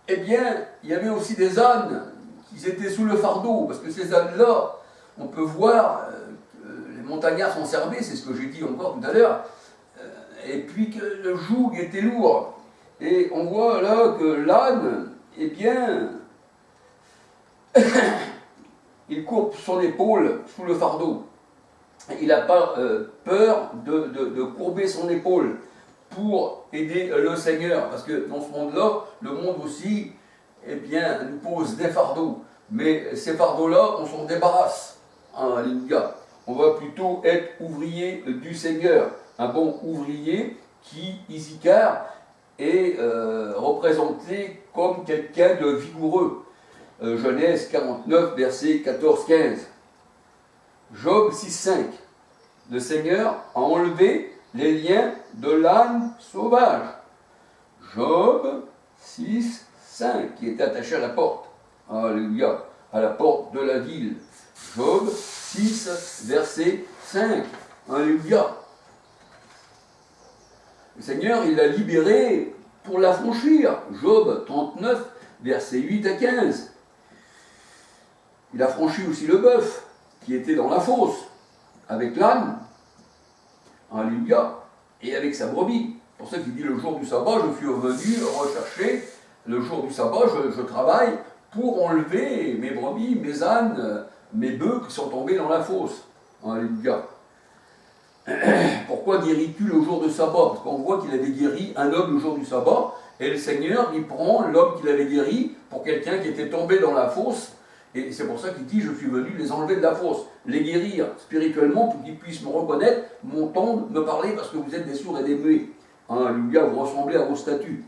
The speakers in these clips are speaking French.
eh bien, il y avait aussi des ânes qui étaient sous le fardeau, parce que ces ânes-là, on peut voir, les montagnards sont servés, c'est ce que j'ai dit encore tout à l'heure, et puis que le joug était lourd. Et on voit là que l'âne, eh bien, il courbe son épaule sous le fardeau. Il n'a pas peur de courber son épaule pour aider le Seigneur, parce que dans ce monde-là, le monde aussi, eh bien, nous pose des fardeaux. Mais ces fardeaux-là, on s'en débarrasse. Alléluia. On va plutôt être ouvrier du Seigneur. Un bon ouvrier qui, Issachar, est représenté comme quelqu'un de vigoureux. Genèse 49, versets 14-15. Job 6,5. Le Seigneur a enlevé les liens de l'âne sauvage. Job 6,5, qui était attaché à la porte. Alléluia. À la porte de la ville. Job 6, verset 5. Alléluia. Le Seigneur, il l'a libéré pour l'affranchir. Job 39, versets 8 à 15. Il a franchi aussi le bœuf, qui était dans la fosse, avec l'âne. Alléluia. Et avec sa brebis. C'est pour ça qu'il dit le jour du sabbat, je suis venu rechercher, le jour du sabbat, je travaille pour enlever mes brebis, mes ânes, mes bœufs qui sont tombés dans la fosse. Alléluia. Pourquoi guéris-tu le jour du sabbat? Parce qu'on voit qu'il avait guéri un homme le jour du sabbat, et le Seigneur, il prend l'homme qu'il avait guéri pour quelqu'un qui était tombé dans la fosse, et c'est pour ça qu'il dit, je suis venu les enlever de la fosse, les guérir spirituellement pour qu'ils puissent me reconnaître, m'entendre, me parler, parce que vous êtes des sourds et des muets. Alléluia, vous ressemblez à vos statuts.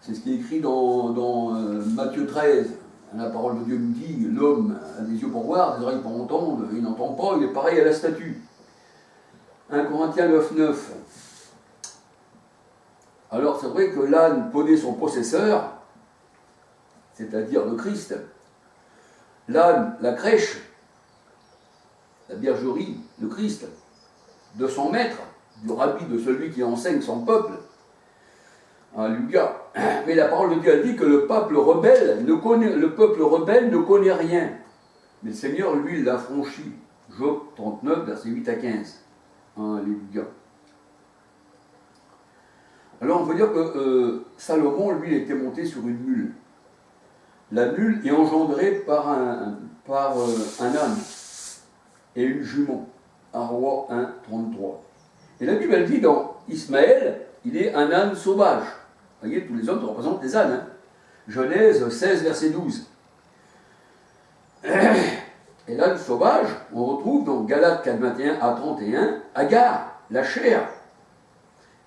C'est ce qui est écrit dans Matthieu 13. La parole de Dieu nous dit, l'homme a des yeux pour voir, des oreilles pour entendre, il n'entend pas, il est pareil à la statue. 1 Corinthiens 9, 9. Alors c'est vrai que l'âne poney son possesseur, c'est-à-dire le Christ. L'âne, la crèche, la bergerie, le Christ, de son maître, du rabbi, de celui qui enseigne son peuple. Alléluia. Mais la parole de Dieu a dit que le peuple rebelle ne connaît rien. Mais le Seigneur, lui, l'a franchi. Job 39, versets 8 à 15. Alléluia. Alors on peut dire que Salomon, lui, il était monté sur une mule. La mule est engendrée par un âne et une jument. Un roi 1, 33. Et la Bible, elle dit dans Ismaël, il est un âne sauvage. Vous voyez, tous les hommes représentent des ânes. Genèse 16, verset 12. Et l'âne sauvage, on retrouve dans Galates 4, 21 à 31, Agar, la chair.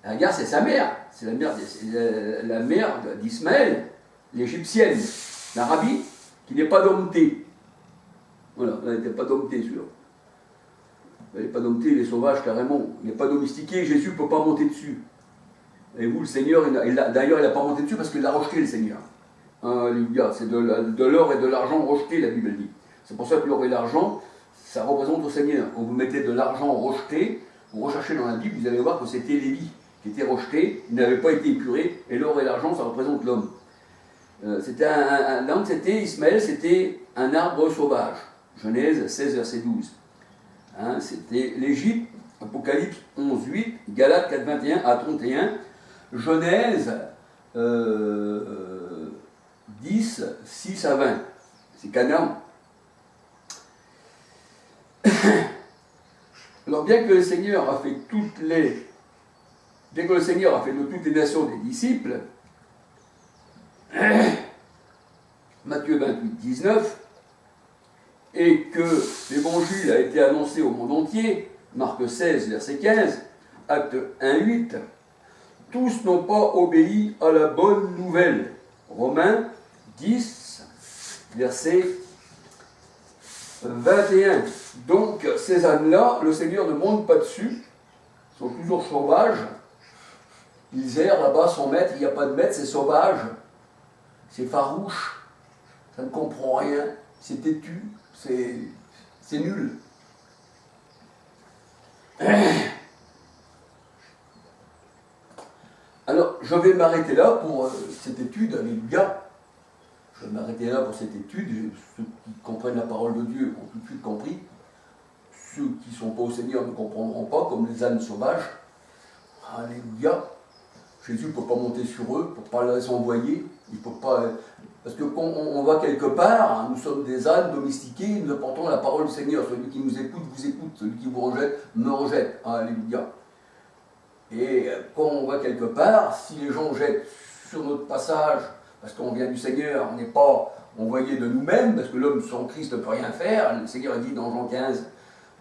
Agar, c'est sa mère. C'est la mère d'Ismaël, l'égyptienne, l'Arabie, qui n'est pas domptée. Voilà, elle n'était pas domptée, celui-là. Elle n'est pas domptée, il est sauvage carrément. Il n'est pas domestiqué, Jésus ne peut pas monter dessus. Et vous, le Seigneur, d'ailleurs, il n'a pas monté dessus parce qu'il l'a rejeté, le Seigneur. Alléluia, c'est de l'or et de l'argent rejeté, la Bible dit. C'est pour ça que l'or et l'argent, ça représente au Seigneur. Quand vous mettez de l'argent rejeté, vous recherchez dans la Bible, vous allez voir que c'était Lévi qui était rejeté, il n'avait pas été épuré, et l'or et l'argent, ça représente l'homme. Ismaël, c'était un arbre sauvage. Genèse 16, verset 12. C'était l'Égypte, Apocalypse 11, 8, Galates 4, 21 à 31, Genèse 10, 6 à 20. C'est Canaan. Alors bien que le Seigneur a fait de toutes les nations des disciples, Matthieu 28, 19, et que l'évangile a été annoncé au monde entier, Marc 16, verset 15, Acte 1, 8, tous n'ont pas obéi à la bonne nouvelle. Romains 10, verset 21. Donc, ces ânes-là, le Seigneur ne monte pas dessus, ils sont toujours sauvages, ils errent là-bas sans maître, il n'y a pas de maître, c'est sauvage, c'est farouche, ça ne comprend rien, c'est têtu, c'est nul. Alors, je vais m'arrêter là pour cette étude, alléluia. Je vais m'arrêter là pour cette étude. Ceux qui comprennent la parole de Dieu ont tout de suite compris. Ceux qui ne sont pas au Seigneur ne comprendront pas, comme les ânes sauvages. Alléluia. Jésus ne peut pas monter sur eux, il ne peut pas les envoyer. Il peut pas... Parce que quand on va quelque part, nous sommes des ânes domestiqués, nous apportons la parole du Seigneur. Celui qui nous écoute, vous écoute. Celui qui vous rejette, me rejette. Alléluia. Et quand on va quelque part, si les gens jettent sur notre passage, parce qu'on vient du Seigneur, on n'est pas envoyé de nous-mêmes, parce que l'homme sans Christ ne peut rien faire. Le Seigneur dit dans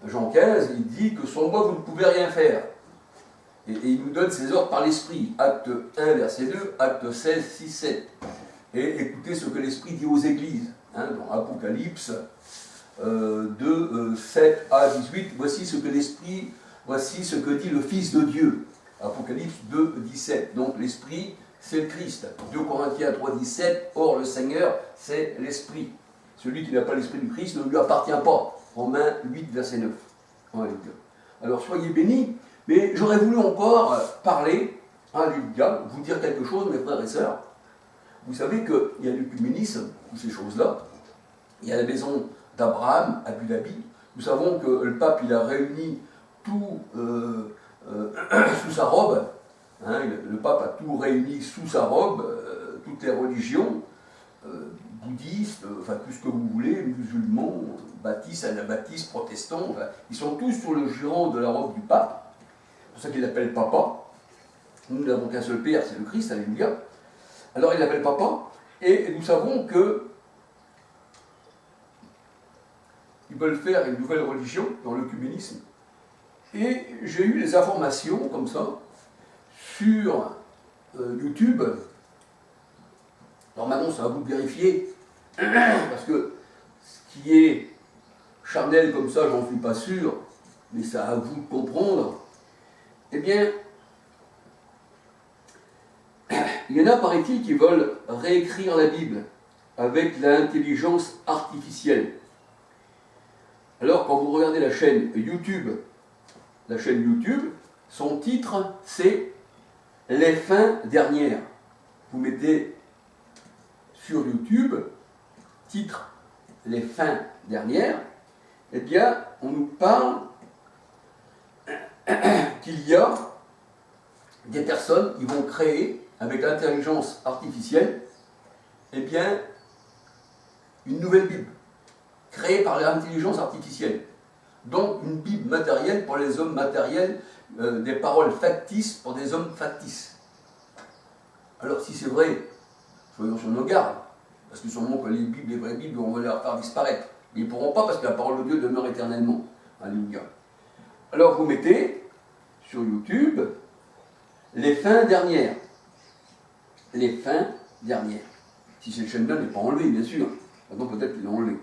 Jean 15, il dit que sans moi vous ne pouvez rien faire. Et il nous donne ses ordres par l'Esprit. Acte 1, verset 2, acte 16, 6, 7. Et écoutez ce que l'Esprit dit aux églises. Dans Apocalypse 2, 7 à 18, voici ce que dit le Fils de Dieu. Apocalypse 2, 17. Donc l'Esprit, c'est le Christ. 2 Corinthiens 3, 17. Or le Seigneur, c'est l'Esprit. Celui qui n'a pas l'Esprit du Christ ne lui appartient pas. Romains 8, verset 9. Alors soyez bénis. Mais j'aurais voulu encore parler, alléluia, vous dire quelque chose, mes frères et sœurs. Vous savez qu'il y a l'œcuménisme, toutes ces choses-là. Il y a la maison d'Abraham, à Abu Dhabi. Nous savons que le pape, il a réuni tout sous sa robe. Le pape a tout réuni sous sa robe, toutes les religions, bouddhistes, enfin tout ce que vous voulez, musulmans, baptistes, anabaptistes, protestants, enfin, ils sont tous sur le giron de la robe du pape. C'est pour ça qu'il l'appelle Papa. Nous n'avons qu'un seul Père, c'est le Christ, alléluia. Alors il l'appelle Papa, et nous savons que ils veulent faire une nouvelle religion dans l'œcuménisme. Et j'ai eu des informations comme ça sur YouTube. Alors maintenant, ça va vous vérifier, parce que ce qui est charnel comme ça, j'en suis pas sûr, mais ça à vous de comprendre. Eh bien, il y en a, paraît-il, qui veulent réécrire la Bible avec l'intelligence artificielle. Alors, quand vous regardez la chaîne YouTube, son titre, c'est « Les fins dernières ». Vous mettez sur YouTube, titre « Les fins dernières », eh bien, on nous parle qu'il y a des personnes qui vont créer, avec l'intelligence artificielle, eh bien, une nouvelle Bible, créée par l'intelligence artificielle. Donc, une Bible matérielle pour les hommes matériels, des paroles factices pour des hommes factices. Alors, si c'est vrai, soyons sur nos gardes, parce que sûrement que les vraies Bibles, on va les faire disparaître. Mais ils ne pourront pas parce que la parole de Dieu demeure éternellement. Alléluia. Alors, vous mettez sur YouTube les fins dernières. Les fins dernières. Si cette chaîne-là n'est pas enlevée, bien sûr. Maintenant, peut-être qu'ils l'ont enlevée.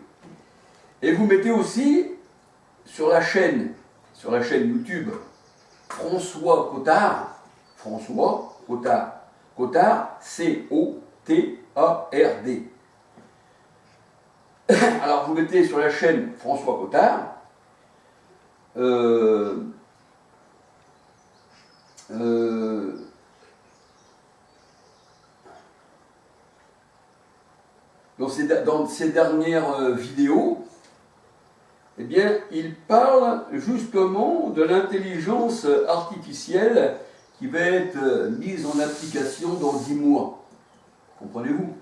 Et vous mettez aussi sur la chaîne YouTube François Cottard. Cottard, C-O-T-A-R-D. Alors, vous mettez sur la chaîne François Cottard. Dans ces dernières vidéos, eh bien, il parle justement de l'intelligence artificielle qui va être mise en application dans 10 mois. Comprenez-vous?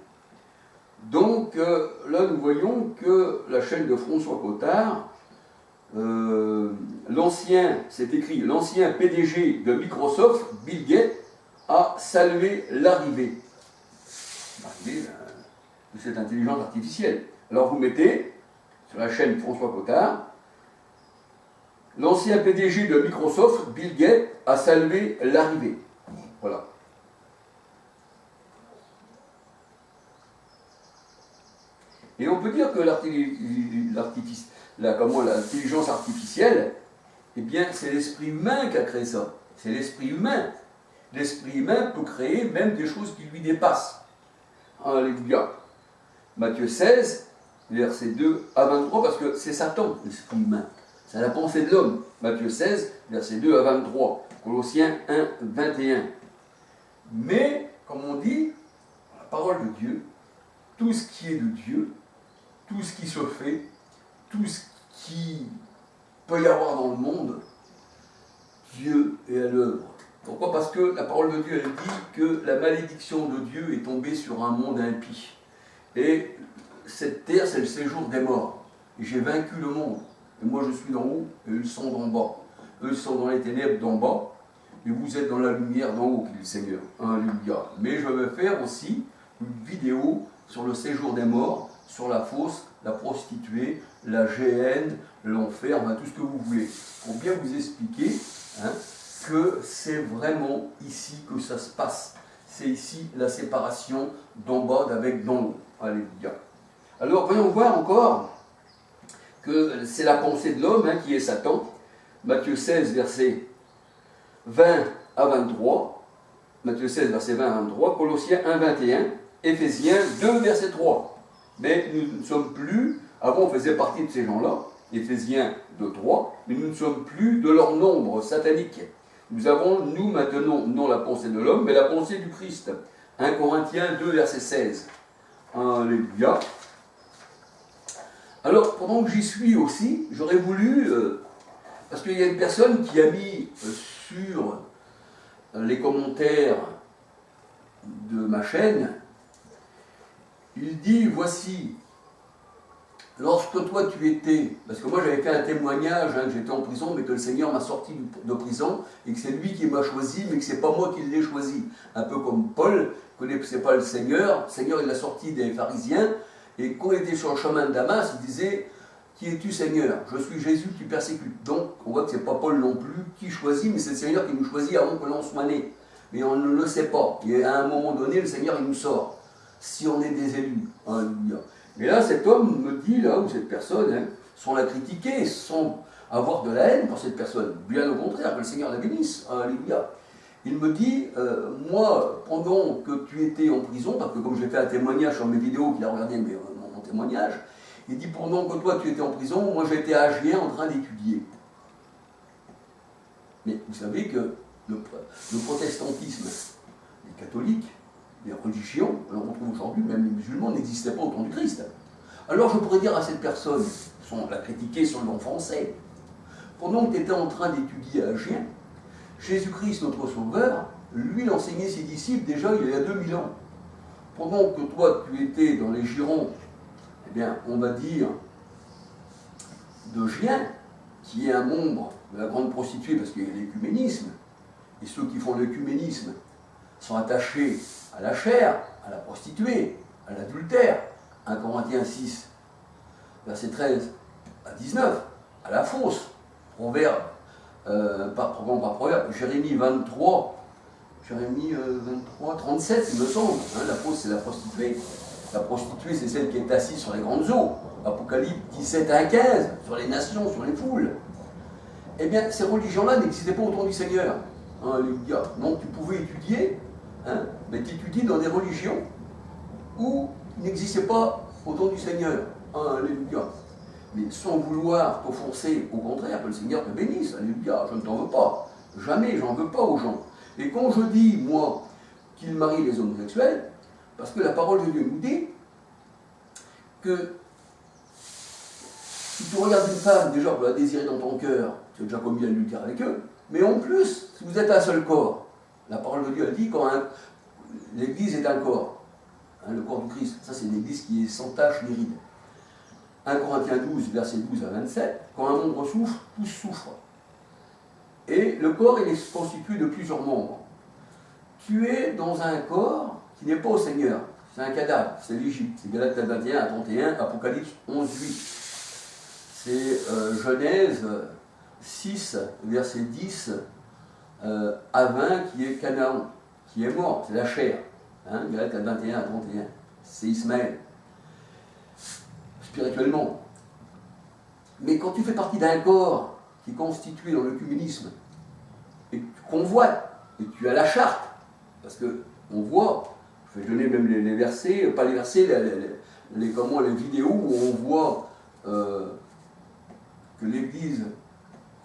Donc, là, nous voyons que la chaîne de François Cottard, c'est écrit, l'ancien PDG de Microsoft, Bill Gates, a salué l'arrivée de cette intelligence artificielle. Alors vous mettez sur la chaîne François Cottard, l'ancien PDG de Microsoft, Bill Gates, a salué l'arrivée. Voilà. Et on peut dire que l'intelligence artificielle, eh bien, c'est l'esprit humain qui a créé ça. C'est l'esprit humain. L'esprit humain peut créer même des choses qui lui dépassent. Alléluia. Matthieu 16, versets 2 à 23, parce que c'est Satan, l'esprit humain. C'est la pensée de l'homme. Matthieu 16, versets 2 à 23. Colossiens 1, 21. Mais, comme on dit, la parole de Dieu, tout ce qui est de Dieu, tout ce qui se fait, tout ce qui peut y avoir dans le monde, Dieu est à l'œuvre. Pourquoi? Parce que la parole de Dieu, elle dit que la malédiction de Dieu est tombée sur un monde impie. Et cette terre, c'est le séjour des morts. Et j'ai vaincu le monde. Et moi, je suis d'en haut, et eux sont d'en bas. Eux sont dans les ténèbres d'en bas, et vous êtes dans la lumière d'en haut, dit le Seigneur. Alléluia. Mais je vais faire aussi une vidéo sur le séjour des morts, sur la fosse, la prostituée, la géhenne, l'enfer, enfin, tout ce que vous voulez. Pour bien vous expliquer que c'est vraiment ici que ça se passe. C'est ici la séparation d'en bas d'avec d'en haut. Alléluia. Alors, voyons voir encore que c'est la pensée de l'homme qui est Satan. Matthieu 16, versets 20 à 23. Matthieu 16, verset 20 à 23. Colossiens 1, 21. Éphésiens 2, verset 3. Mais nous ne sommes plus, avant on faisait partie de ces gens-là, Éphésiens 2, 3, mais nous ne sommes plus de leur nombre satanique. Nous avons, nous maintenant, non la pensée de l'homme, mais la pensée du Christ. 1 Corinthiens 2, verset 16. Alléluia. Alors, pendant que j'y suis aussi, j'aurais voulu, parce qu'il y a une personne qui a mis sur les commentaires de ma chaîne, il dit, voici, lorsque toi tu étais, parce que moi j'avais fait un témoignage, que j'étais en prison, mais que le Seigneur m'a sorti de prison, et que c'est lui qui m'a choisi, mais que c'est pas moi qui l'ai choisi. Un peu comme Paul, connaissait pas le Seigneur il l'a sorti des pharisiens, et quand il était sur le chemin de Damas, il disait, qui es-tu Seigneur? Je suis Jésus qui persécute. Donc on voit que c'est pas Paul non plus qui choisit, mais c'est le Seigneur qui nous choisit avant que l'on soit né. Mais on ne le sait pas. Et à un moment donné, le Seigneur il nous sort, si on est des élus. Alléluia. Mais là, cet homme me dit, là, ou cette personne, sans la critiquer, sans avoir de la haine pour cette personne, bien au contraire, que le Seigneur la bénisse, alléluia. Il me dit, moi, pendant que tu étais en prison, parce que comme j'ai fait un témoignage sur mes vidéos, qu'il a regardé mon témoignage, il dit, pendant que toi tu étais en prison, moi j'étais à Agen en train d'étudier. Mais vous savez que le protestantisme, les catholiques, les religions, on retrouve aujourd'hui, même les musulmans n'existaient pas au temps du Christ. Alors je pourrais dire à cette personne, sans la critiquer sur le nom français, pendant que tu étais en train d'étudier à Agen, Jésus-Christ, notre Sauveur, lui, il enseignait ses disciples déjà il y a 2000 ans. Pendant que toi, tu étais dans les girons, eh bien, on va dire, de Gien, qui est un membre de la grande prostituée, parce qu'il y a l'écuménisme, et ceux qui font l'écuménisme sont attachés à la chair, à la prostituée, à l'adultère. 1 Corinthiens 6, verset 13 à 19, à la fausse, proverbe, par proverbe, Jérémie 23, 37, il me semble. La fausse, c'est la prostituée. La prostituée, c'est celle qui est assise sur les grandes eaux. Apocalypse 17 à 15, sur les nations, sur les foules. Eh bien, ces religions-là n'existaient pas au temps du Seigneur. Alléluia. Donc, tu pouvais étudier, mais tu étudies dans des religions où il n'existait pas au temps du Seigneur. Alléluia. Mais sans vouloir t'offenser, au contraire, que le Seigneur te bénisse. Alléluia. Je ne t'en veux pas. Jamais, j'en veux pas aux gens. Et quand je dis, moi, qu'il marie les homosexuels, parce que la parole de Dieu nous dit que si tu regardes une femme, déjà pour la désirer dans ton cœur, tu as déjà commis l'adultère avec eux, mais en plus, si vous êtes un seul corps, la parole de Dieu a dit quand l'Église est un corps, le corps du Christ, ça c'est l'Église qui est sans tache ni ride. 1 Corinthiens 12, verset 12 à 27, quand un membre souffre, tous souffrent. Et le corps, il est constitué de plusieurs membres. Tu es dans un corps qui n'est pas au Seigneur. C'est un cadavre, c'est l'Égypte. C'est Galates 21 à 31, Apocalypse 11, 8. C'est Genèse 6, verset 10 à 20, qui est Canaan, qui est mort, c'est la chair. Galates 21 à 31. C'est Ismaël. Spirituellement. Mais quand tu fais partie d'un corps qui est constitué dans l'œcuménisme, et que tu convoites, et que tu as la charte, parce qu'on voit, je vais donner même les versets, pas les versets, les vidéos où on voit que l'Église,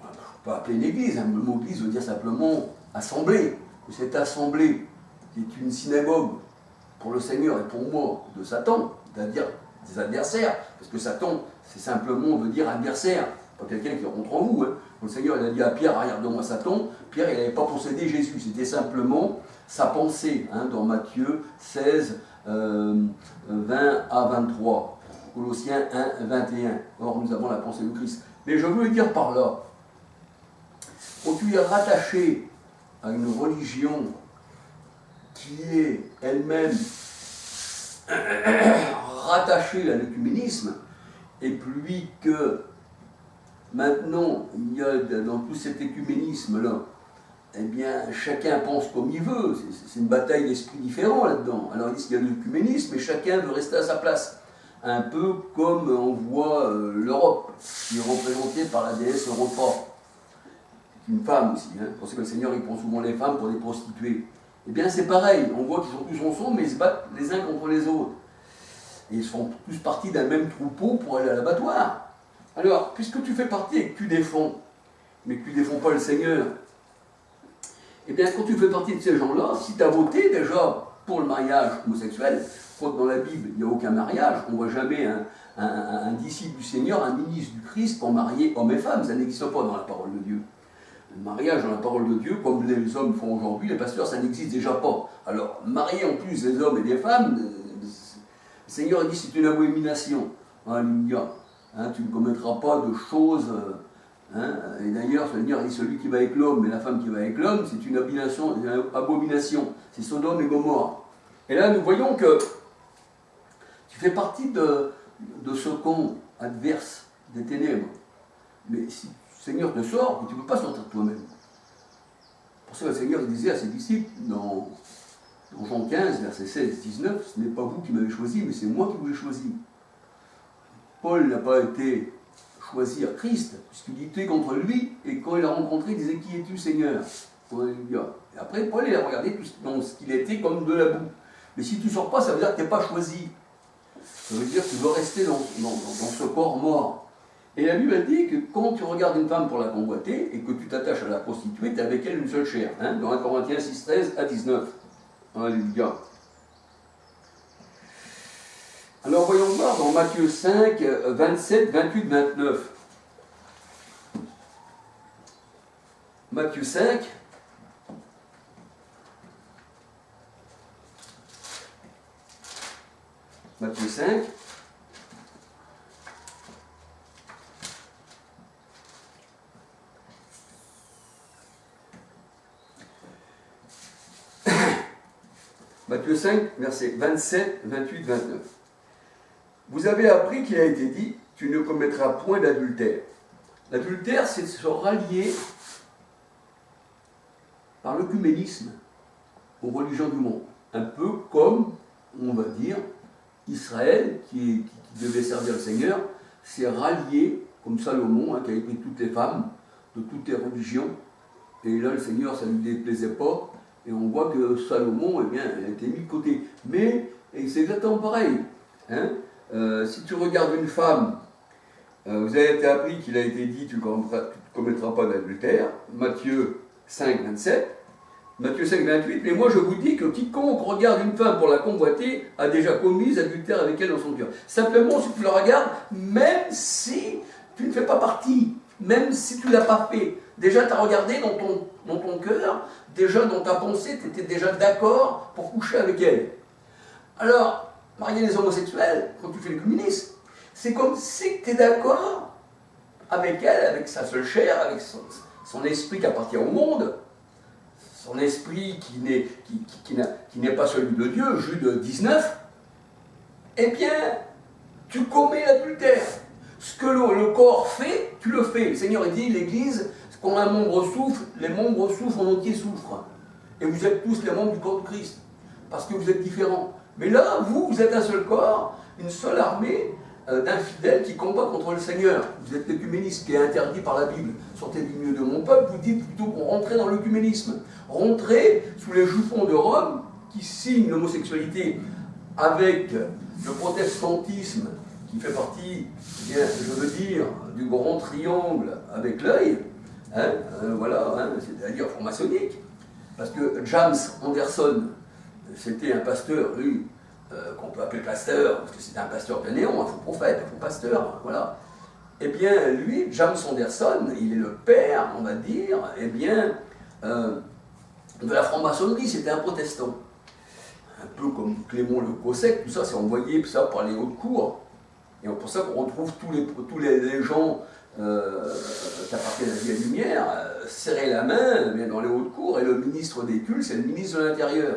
on ne peut pas appeler l'Église, le mot Église veut dire simplement assemblée, que cette assemblée qui est une synagogue pour le Seigneur et pour moi de Satan, c'est-à-dire des adversaires, parce que Satan, c'est simplement, on veut dire adversaire, pas quelqu'un qui est contre vous. Hein. Le Seigneur il a dit à Pierre, arrière de moi Satan, Pierre il n'avait pas possédé Jésus, c'était simplement sa pensée, hein, dans Matthieu 16, 20 à 23, Colossiens 1, 21. Or nous avons la pensée de Christ. Mais je veux dire par là, quand tu es rattaché à une religion qui est elle-même rattachée à l'œcuménisme, et puis que maintenant, il y a dans tout cet écuménisme-là, eh bien, chacun pense comme il veut, c'est une bataille d'esprit différent là-dedans. Alors ils disent qu'il y a l'œcuménisme, et chacun veut rester à sa place. Un peu comme on voit l'Europe, qui est représentée par la déesse Europa. C'est une femme aussi, hein. Pour ça que le Seigneur il prend souvent les femmes pour les prostituées. Eh bien c'est pareil, on voit qu'ils sont tous ensemble, mais ils se battent les uns contre les autres. Et ils font tous partie d'un même troupeau pour aller à l'abattoir. Alors, puisque tu fais partie et que tu défends, mais que tu ne défends pas le Seigneur, eh bien quand tu fais partie de ces gens-là, si tu as voté déjà pour le mariage homosexuel, quand dans la Bible il n'y a aucun mariage, on ne voit jamais un disciple du Seigneur, un ministre du Christ pour marier hommes et femmes, ça n'existe pas dans la parole de Dieu. Le mariage dans la parole de Dieu, comme les hommes font aujourd'hui, les pasteurs, ça n'existe déjà pas. Alors, marier en plus des hommes et des femmes, le Seigneur dit c'est une abomination. Alléluia. Hein, tu ne commettras pas de choses. Hein, et d'ailleurs, le Seigneur dit celui qui va avec l'homme et la femme qui va avec l'homme, c'est une abomination. C'est Sodome et Gomorrhe. Et là, nous voyons que tu fais partie de ce camp adverse des ténèbres. Mais si le Seigneur te sort, tu ne peux pas sortir de toi-même. Pour ça, le Seigneur disait à ses disciples dans Jean 15, versets 16-19, ce n'est pas vous qui m'avez choisi, mais c'est moi qui vous ai choisi. Paul n'a pas été choisi à Christ, puisqu'il était contre lui, et quand il l'a rencontré, il disait qui es-tu, Seigneur? Et après, Paul il a regardé tout ce qu'il était comme de la boue. Mais si tu ne sors pas, ça veut dire que tu n'es pas choisi. Ça veut dire que tu dois rester dans ce corps mort. Et la Bible dit que quand tu regardes une femme pour la convoiter et que tu t'attaches à la prostituée, tu es avec elle une seule chair. Hein, dans 1 Corinthiens 6, 13 à 19. Alléluia. Alors voyons voir dans Matthieu 5, 27, 28, 29. Matthieu 5. Matthieu 5. Matthieu 5, versets 27, 28, 29. Vous avez appris qu'il a été dit, tu ne commettras point d'adultère. L'adultère, c'est de se rallier par l'œcuménisme aux religions du monde. Un peu comme, on va dire, Israël, qui devait servir le Seigneur, s'est rallié, comme Salomon, hein, qui a pris toutes les femmes de toutes les religions. Et là, le Seigneur, ça ne lui déplaisait pas. Et on voit que Salomon, eh bien, a été mis de côté. Mais c'est exactement pareil. Hein. Si tu regardes une femme, vous avez été appris qu'il a été dit tu ne commettras pas d'adultère. Matthieu 5, 27. Matthieu 5, 28. Mais moi je vous dis que quiconque regarde une femme pour la convoiter a déjà commis adultère avec elle dans son cœur. Simplement, si tu la regardes, même si tu ne fais pas partie, même si tu ne l'as pas fait, déjà tu as regardé dans ton cœur, déjà dans ta pensée, tu étais déjà d'accord pour coucher avec elle. Alors, marier les homosexuels, quand tu fais le communisme, c'est comme si tu es d'accord avec elle, avec sa seule chair, avec son esprit qui appartient au monde, son esprit qui n'est pas celui de Dieu, Jude 19, eh bien, tu commets l'adultère. Ce que le corps fait, tu le fais. Le Seigneur dit, l'Église, quand un membre souffre, les membres souffrent, en entier souffrent. Et vous êtes tous les membres du corps de Christ, parce que vous êtes différents. Mais là, vous êtes un seul corps, une seule armée d'infidèles qui combat contre le Seigneur. Vous êtes l'œcuménisme qui est interdit par la Bible. Sortez du milieu de mon peuple, vous dites plutôt qu'on rentrait dans l'œcuménisme. Rentrez sous les jupons de Rome, qui signe l'homosexualité avec le protestantisme, qui fait partie, eh bien, je veux dire, du grand triangle avec l'œil, hein, voilà, hein, c'est-à-dire franc-maçonnique, parce que James Anderson, c'était un pasteur, lui, qu'on peut appeler pasteur, parce que c'était un pasteur de néon, un faux prophète, un faux pasteur, voilà. Eh bien, lui, James Anderson, il est le père, on va dire, eh bien, de la franc-maçonnerie, c'était un protestant. Un peu comme Clément le Cossec, tout ça, c'est envoyé ça par les hautes cours. Et c'est pour ça qu'on retrouve tous les gens qui appartiennent à la Vieille Lumière serrer la main dans les hautes cours, et le ministre des cultes, c'est le ministre de l'Intérieur.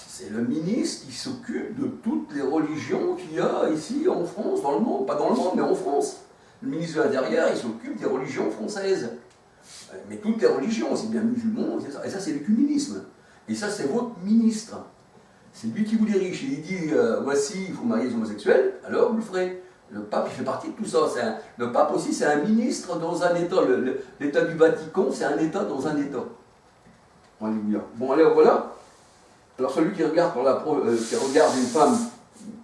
C'est le ministre qui s'occupe de toutes les religions qu'il y a ici en France, dans le monde, pas dans le monde, mais en France. Le ministre de l'Intérieur, il s'occupe des religions françaises. Mais toutes les religions, c'est bien musulmans, et ça c'est l'écuménisme. Et ça c'est votre ministre. C'est lui qui vous dirige. Et il dit, voici, il faut marier les homosexuels, alors vous le ferez. Le pape, il fait partie de tout ça. Le pape aussi, c'est un ministre dans un État. L'État du Vatican, c'est un État dans un État. Alléluia. Bon, alors voilà. Alors celui qui regarde une femme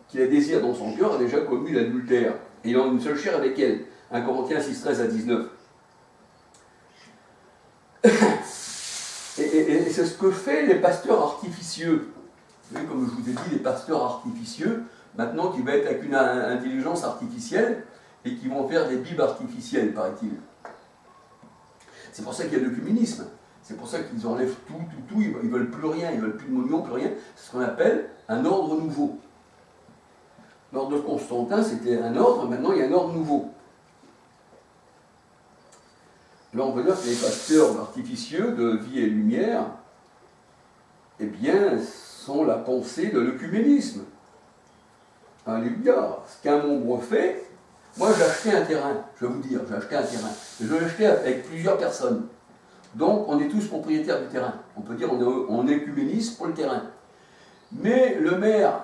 qui la désire dans son cœur a déjà commis l'adultère. Et il a une seule chair avec elle. 1 Corinthiens 6, 13 à 19. Et c'est ce que fait les pasteurs artificieux. Vous voyez, comme je vous ai dit, les pasteurs artificieux, maintenant qui vont être avec une intelligence artificielle et qui vont faire des bibles artificielles, paraît-il. C'est pour ça qu'il y a l'œcuménisme. C'est pour ça qu'ils enlèvent tout, ils ne veulent plus rien, ils ne veulent plus de monuments, plus rien. C'est ce qu'on appelle un ordre nouveau. L'ordre de Constantin, c'était un ordre, maintenant il y a un ordre nouveau. Là, on peut dire que les pasteurs artificieux de vie et lumière, eh bien, sont la pensée de l'œcuménisme. Alléluia. Ce qu'un membre fait, moi j'ai acheté un terrain, je vais vous dire, j'ai acheté un terrain. Je l'ai acheté avec plusieurs personnes. Donc, on est tous propriétaires du terrain. On peut dire qu'on est œcuméniste pour le terrain. Mais le maire